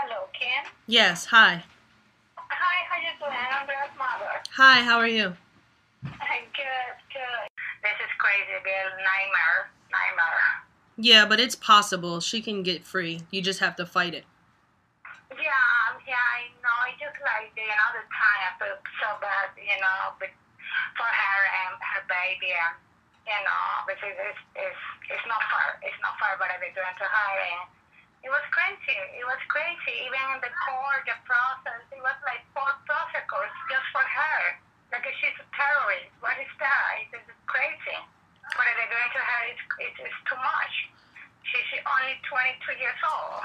Hello, Kim. Yes, hi. Hi, how you doing? I'm Bill's mother. Hi, how are you? Good. This is crazy, Bill. Nightmare. Yeah, but it's possible. She can get free. You just have to fight it. Yeah, I know. It's just like, the time I feel so bad, but for her and her baby, and, because it's not fair. It's not fair what they're doing to her, and it was crazy. Even in the court, the process, it was like 4 prosecutors just for her. Like she's a terrorist. What is that? It's crazy. What they're doing to her is too much. She's only 22 years old,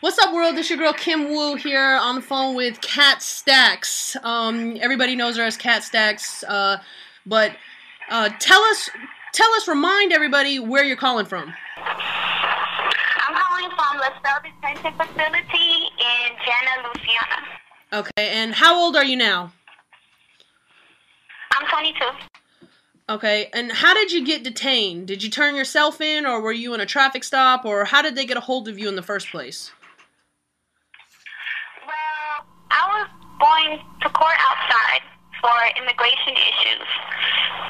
What's up, world? This your girl Kim Woo here on the phone with Katt Stackz. Everybody knows her as Katt Stackz. But tell us, remind everybody where you're calling from. I'm calling from LaSalle Detention Facility in Jana, Louisiana. Okay, and how old are you now? I'm 22. Okay, and how did you get detained? Did you turn yourself in, or were you in a traffic stop, or how did they get a hold of you in the first place? Well, I was going to court outside for immigration issues,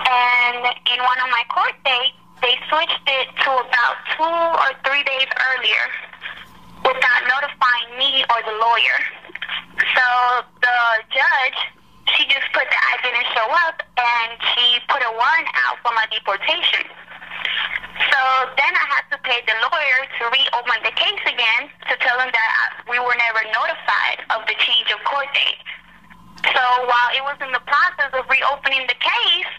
and in one of my court dates, they switched it to about 2 or 3 days earlier without notifying me or the lawyer. So the judge, she just put that I didn't show up, and she put a warrant out for my deportation. So then I had to pay the lawyer to reopen the case again to tell him that we were never notified of the change of court date. So while it was in the process of reopening the case,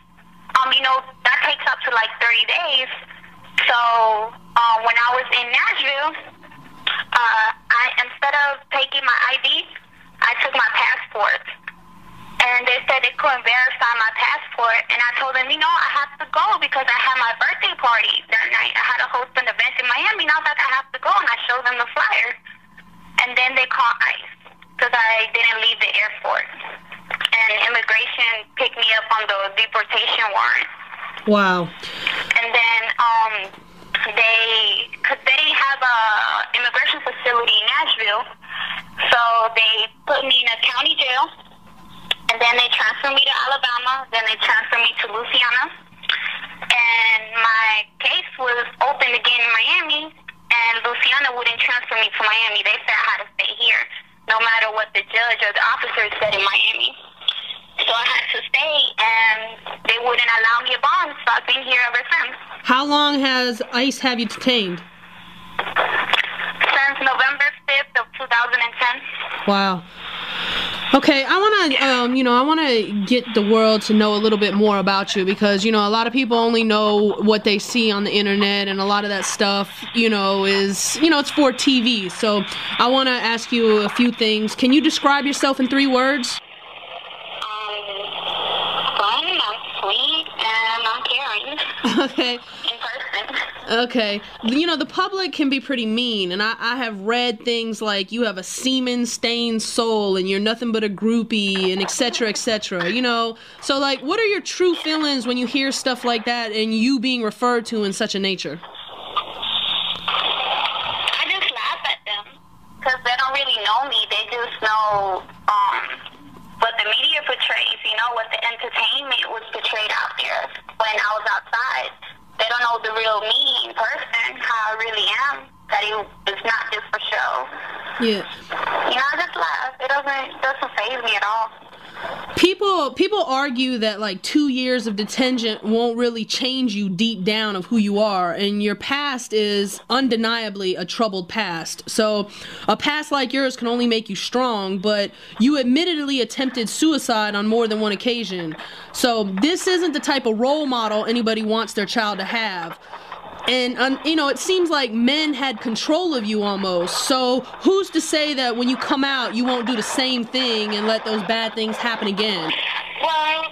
that takes up to like 30 days. So when I was in Nashville, instead of taking my ID, I took my passport. And they said they couldn't verify my passport. And I told them, I have to go because I had my birthday party that night. I had to host an event in Miami, and I was like, I have to go. And I showed them the flyer. And then they called ICE because I didn't leave the airport. And immigration picked me up on the deportation warrant. Wow. And then because they have a immigration facility in Nashville, so they put me in a county jail. And then they transferred me to Alabama. Then they transferred me to Louisiana. And my case was opened again in Miami. And Louisiana wouldn't transfer me to Miami. They said I had to stay here, no matter what the judge or the officer said in Miami. So I had to stay, and they wouldn't allow me a bond. So I've been here ever since. How long has ICE have you detained? Since November 5th of 2010. Wow. Okay, I want to get the world to know a little bit more about you because, a lot of people only know what they see on the internet, and a lot of that stuff, is, it's for TV. So I want to ask you a few things. Can you describe yourself in 3 words? Fun, I'm sweet, and I'm caring. Okay. In person. Okay. The public can be pretty mean, and I have read things like you have a semen-stained soul and you're nothing but a groupie and et cetera, So, like, what are your true feelings when you hear stuff like that and you being referred to in such a nature? I just laugh at them because they don't really know me. They just know what the media portrays, what the entertainment was portrayed out there when I was outside. They don't know the real me in person, how I really am, that it's not just for show. Yeah. I just laugh. It doesn't faze me at all. People argue that like 2 years of detention won't really change you deep down of who you are, and your past is undeniably a troubled past. So a past like yours can only make you strong, but you admittedly attempted suicide on more than one occasion. So this isn't the type of role model anybody wants their child to have. And, it seems like men had control of you almost. So who's to say that when you come out, you won't do the same thing and let those bad things happen again? Well,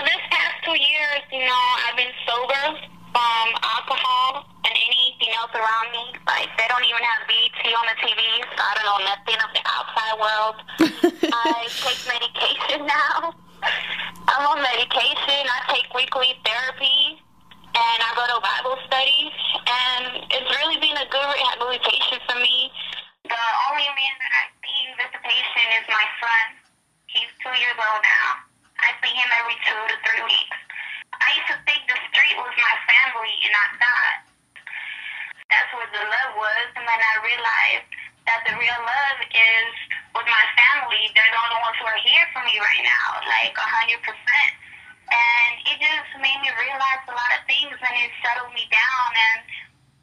this past 2 years, I've been sober from alcohol and anything else around me. Like, they don't even have BT on the TV, so I don't know nothing of the outside world. I take medication now. I'm on medication. I take weekly therapy. And I go to Bible studies, and it's really been a good rehabilitation for me. The free, and I thought that's where the love was. And then I realized that the real love is with my family. They're the only ones who are here for me right now, like 100%. And it just made me realize a lot of things, and it settled me down, and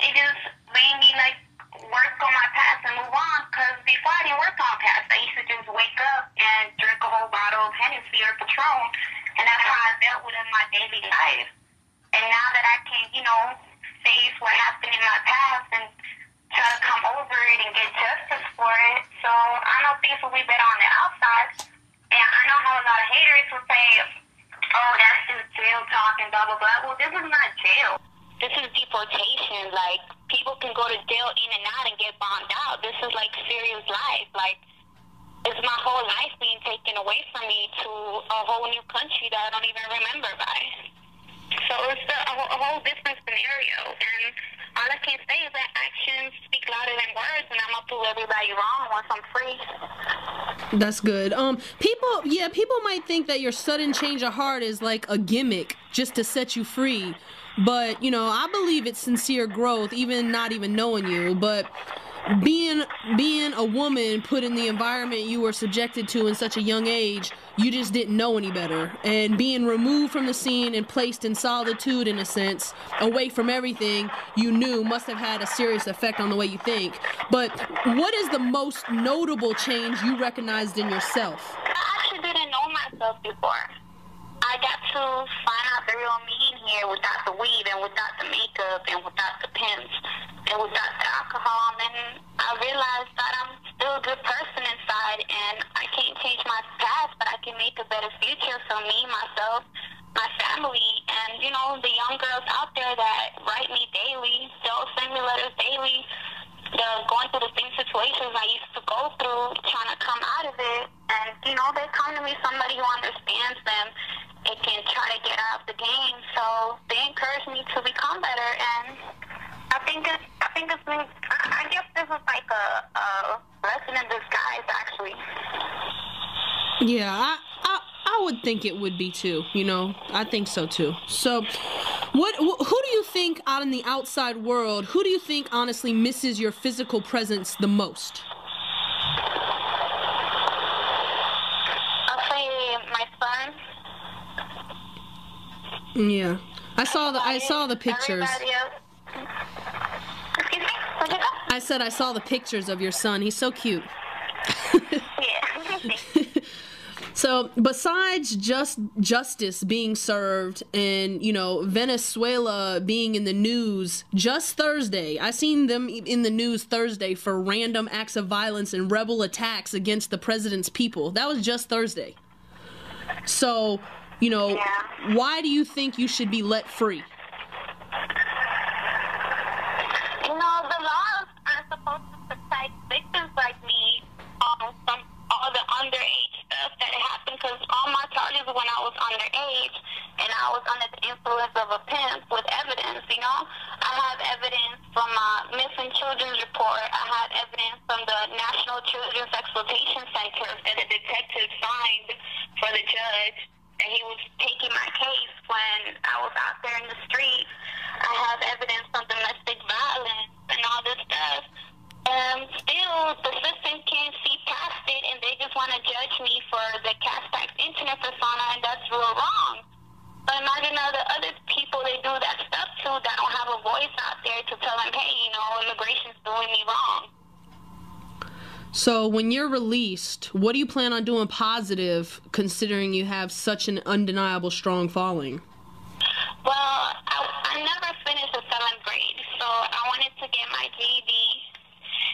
it just made me like work on my past and move on. Because before I didn't work on past, I used to just wake up and drink a whole bottle of Hennessy or Patron, and that's how I dealt with it in my daily life. And now that I can, face what happened in my past and try to come over it and get justice for it, so I know things will be better on the outside. And I know how a lot of haters will say, oh, that's just jail talk and blah, blah, blah. Well, this is not jail. This is deportation. Like, people can go to jail in and out and get bombed out. This is, like, serious life. Like, it's my whole life being taken away from me to a whole new country that I don't even remember by. So it's a whole different scenario. And all I can say is that actions speak louder than words, and I'm going to prove everybody wrong once I'm free. That's good. People might think that your sudden change of heart is like a gimmick just to set you free. But, I believe it's sincere growth, even not even knowing you. But being a woman put in the environment you were subjected to in such a young age, you just didn't know any better. And being removed from the scene and placed in solitude, in a sense, away from everything you knew must have had a serious effect on the way you think. But what is the most notable change you recognized in yourself? I actually didn't know myself before. I got to find out the real me in here without the weed and without the makeup and without the pimps and without the alcohol. And I realized that I'm still a good person inside, and I can't change my past, but I can make a better future for me, myself, my family, and, the young girls out there that write me daily, they'll send me letters daily. They're going through the same situations I used to go through, trying to come out of it. And, they come to me, somebody who understands them and can try to get out of the game. So they encourage me to become better. And I guess this is like a blessing in disguise, actually. Yeah, I would think it would be too, I think so too. So who do you think out in the outside world, who do you think honestly misses your physical presence the most? I'll say my son. Yeah. I saw the pictures. Excuse me? What'd you say? I said I saw the pictures of your son. He's so cute. Yeah. So, besides justice being served and, Venezuela being in the news just Thursday, I seen them in the news Thursday for random acts of violence and rebel attacks against the president's people. That was just Thursday. So, why do you think you should be let free? The laws are supposed to protect victims like me from all the underage stuff that happened, because all my charges when I was underage and I was under the influence of a pimp with evidence, I have evidence from missing children's report. I have evidence from the National Children's Exploitation Center that a detective signed for the judge, and he was taking my case when I was out there in the street. I have evidence from domestic violence and all this stuff. Still, the system can't see past it, and they just want to judge me for the Stackz internet persona, and that's real wrong. But imagine all the other people they do that stuff to that don't have a voice out there to tell them, hey, immigration's doing me wrong. So when you're released, what do you plan on doing positive, considering you have such an undeniable strong following? Well, I never finished the 7th grade, so I wanted to get my GED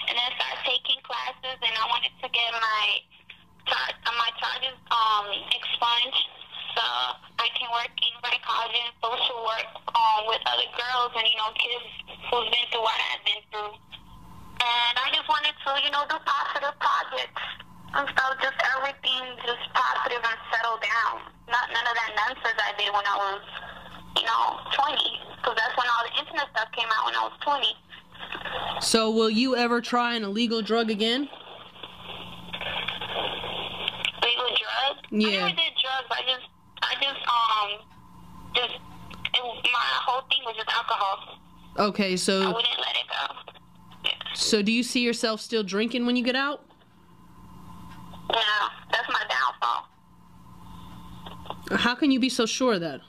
and then start taking classes, and I wanted to get my charges expunged so I can work in psychology and social work with other girls and, kids who've been through what I've been through. And I just wanted to, do positive projects. And so just everything just positive and settle down. None of that nonsense I did when I was, 20. Because that's when all the internet stuff came out, when I was 20. So will you ever try an illegal drug again? Illegal drug? Yeah. I never did drugs. My whole whole thing was just alcohol. Okay, so I wouldn't let it go. Yeah. So do you see yourself still drinking when you get out? No, that's my downfall. How can you be so sure of that?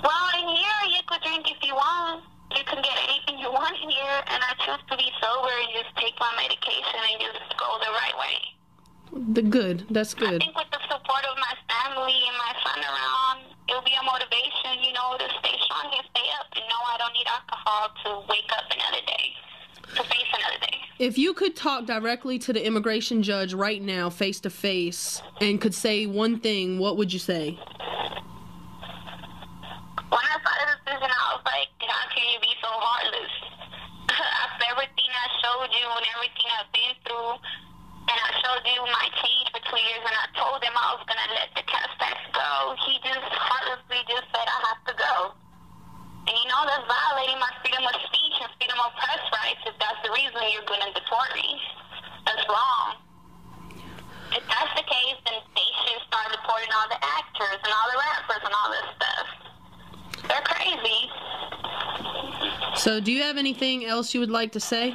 Well, in here, you could drink if you want. You can get anything you want in here, and I choose to be sober and just take my medication and just go the right way. That's good. I think with the support of my family and my son around, it'll be a motivation, to stay strong and stay up and know I don't need alcohol to wake up another day, to face another day. If you could talk directly to the immigration judge right now, face to face, and could say one thing, what would you say? When I saw the decision, I was like, how can you be so heartless? After everything I showed you and everything I've been through, and I showed you my change for 2 years, and I told him I was going to let the Stackz go, he just heartlessly just said I have to go. And that's violating my freedom of speech and freedom of press rights if that's the reason you're going to deport me. That's wrong. If that's the case, then they should start deporting all the actors and all the rappers and all this stuff. They're crazy. So do you have anything else you would like to say?